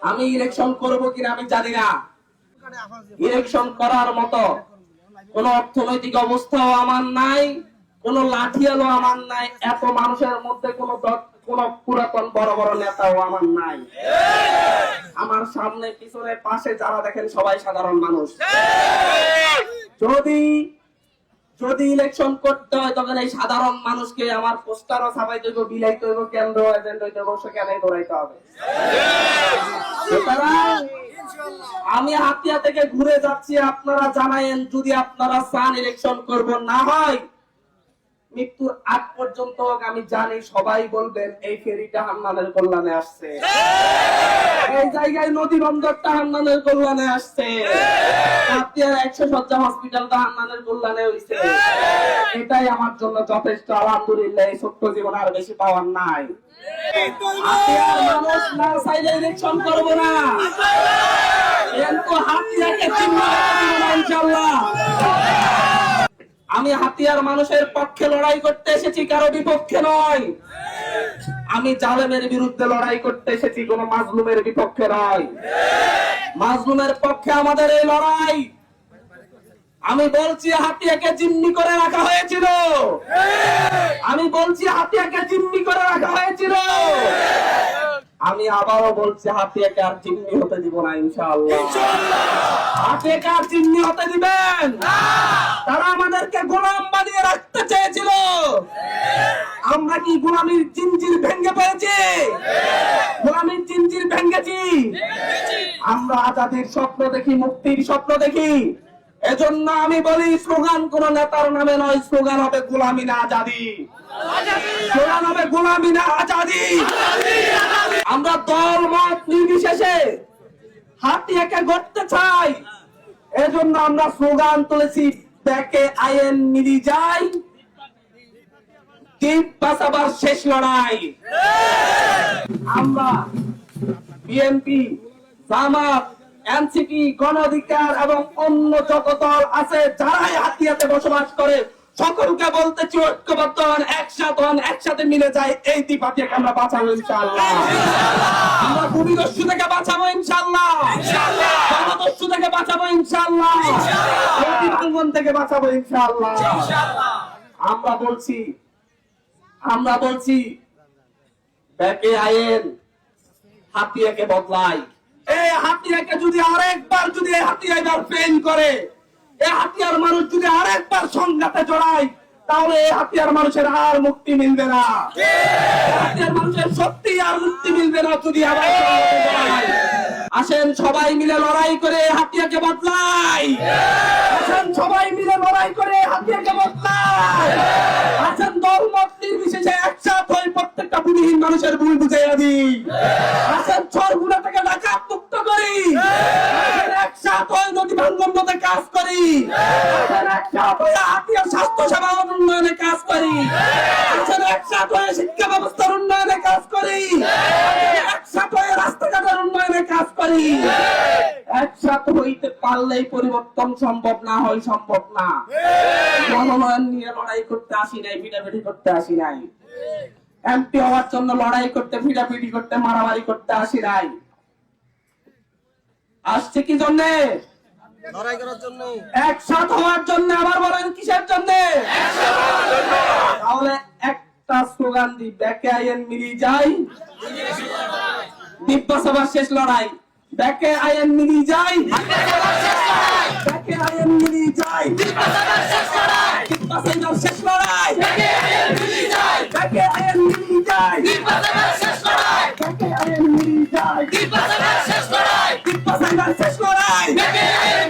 আমি ইলেকশন করব কিনা আমি জানি না। ইলেকশন করার মতো কোন অর্থনৈতিক অবস্থাও আমার নাই, কোন লাঠিয়ালও আমার নাই, এত মানুষের মধ্যে কোন পুরাতন বড় বড় নেতাও আমার নাই। আমার সামনে পিছনে পাশে যারা দেখেন সবাই সাধারণ মানুষ। যদি ইলেকশন করতে হয় তখন এই সাধারণ মানুষকে আমার পোস্টারও ছাপাইতে হইব, বিলাইতে হইব, কেন্দ্র এজেন্ট হইতে হইব, সেখানে দৌড়াইতে হবে। আমি হাতিয়া থেকে ঘুরে যাচ্ছি, আপনারা জানায়েন যদি আপনারা চান ইলেকশন করব, না হয় মৃত্যুর আগ পর্যন্ত আমি জানি সবাই বলবেন এই ফেরিটা হান্নানের কল্যাণে আসছে, এই জায়গায় নদী বন্দরটা হান্নানের কল্যাণে আসছে, হাতিয়ার 100 শয্যা হসপিটালটা হান্নানের কল্যাণে হইছে। এটাই আমার জন্য যথেষ্ট। আলহামদুলিল্লাহ, এই ছোট্ট জীবন আর বেশি পাওয়ার নাই। হাতিয়ার মানুষ না চাইলে ইলেকশন করবো না, কিন্তু হাতিয়াকে চিহ্ন দিব না ইনশাআল্লাহ। আমি হাতিয়ার মানুষের পক্ষে লড়াই করতে এসেছি, কারো বিপক্ষে নয়। আমি জালেমের বিরুদ্ধে লড়াই করতে এসেছি, কোন মাজলুমের বিপক্ষে নয়। মাজলুমের পক্ষে আমাদের এই লড়াই। আমি বলছি হাতিয়াকে জিম্মি করে রাখা হয়েছিল, আমি বলছি হাতিয়াকে জিম্মি করে রাখা হয়েছিল। আমি আবারও বলছি হাতিয়াকে আর জিম্মি হতে দিব না ইনশাআল্লাহ। হাতিয়াকে আর জিম্মি হতে দিবেন? তারা আমাদেরকে গোলাম বানিয়ে রাখতে চেয়েছিল, আমরা কি গোলামীর জিঞ্জির ভেঙে পেয়েছি? গোলামীর জিঞ্জির ভেঙেছি। আমরা আজাদির স্বপ্ন দেখি, মুক্তির স্বপ্ন দেখি। এজন্য আমি বলি, স্লোগান কোন নেতার নামে নয়, স্লোগান হবে গোলামি না আজাদি, স্লোগান হবে গোলামি না আজাদি। আমরা দল মত নির্বিশেষে হাতিয়াকে গড়তে চাই, এজন্য আমরা স্লোগান তুলেছি, ব্যাকে আইন মিলি যায়, দ্বীপ বাঁচাবার শেষ লড়াই। আমরা বিএনপি, জামাত, এনসিপি, গণ অধিকার এবং অন্য যত দল আছে যারাই হাতিয়াতে বসবাস করে সকলকে বলতেছি, ঐক্যবদ্ধ হন, একসাথে মিলে যায়, এই দ্বীপ হাতিয়াকে আমরা বাঁচাবো ইনশাআল্লাহ। আমরা ভূমিদস্যু থেকে বাঁচাবো ইনশাআল্লাহ, জনদস্যু থেকে বাঁচাবো ইনশাআল্লাহ, নদী ভাঙ্গন থেকে বাঁচাবো ইনশাআল্লাহ। আমরা বলছি ব্যাকে আইন, হাতিয়াকে বদলাই। এই হাতিয়াকে যদি আরেকবার হাতিয়া এবার ফেল করে, এই হাতিয়ার মানুষ যদি আরেকবার সংঘাতে জড়ায়, তাহলে এই হাতিয়ার মানুষের আর মুক্তি মিলবে না, হাতিয়ার মানুষের সত্যি আর মুক্তি মিলবে না যদি আবার সংঘাতে জড়ায়। আসেন সবাই মিলে লড়াই করে হাতিয়াকে বদলাই, আসেন সবাই মিলে লড়াই করে হাতিয়াকে বদলাই, আসেন দলমত নির্বিশেষে একসাথে হয়ে প্রত্যেকটা ভূমিহীন মানুষের ভুল বুঝাইয়া দিই, আসেন চরগুনা থেকে ডাকাত মুক্ত করি, আসেন একসাথে হয়ে নদী ভাঙ্গন রোধে কাজ করি, আসেন একসাথে হয়ে হাতিয়ার স্বাস্থ্য সেবা উন্নয়নে কাজ করি, আসেন একসাথে হয়ে শিক্ষা ব্যবস্থার উন্নয়নে কাজ করি, একসাথে হয়ে রাস্তাঘাটের উন্নয়নে কাজ করি। একসাথে হইতে পারলেই পরিবর্তন সম্ভব, না হয় সম্ভব না। মনোনয়ন নিয়ে লড়াই করতে আসি নাই, ভিটাভিটি করতে আসি নাই। এমপি হওয়ার জন্য লড়াই করতে, ভিটাভিটি করতে, মারামারি করতে আসি নাই। আসছে কি জন্য? লড়াই করার জন্য, একসাথে হওয়ার জন্য। আবার বলেন কিসের জন্য? তাহলে একটা স্লোগান দিই, ব্যাকে আইন মিলি যাই, দ্বীপ বাঁচাবার শেষ লড়াই। ব্যাকে আইন মিলি যাই, ব্যাকে আইন মিলি যাই, দ্বীপ বাঁচাবার শেষ লড়াই, দ্বীপ বাঁচাবার শেষ লড়াই, ব্যাকে আইন মিলি যাই, ব্যাকে আইন মিলি যাই, দ্বীপ বাঁচাবার শেষ লড়াই, ব্যাকে আইন মিলি যাই, দ্বীপ বাঁচাবার শেষ লড়াই, দ্বীপ বাঁচাবার শেষ লড়াই, ব্যাকে আইন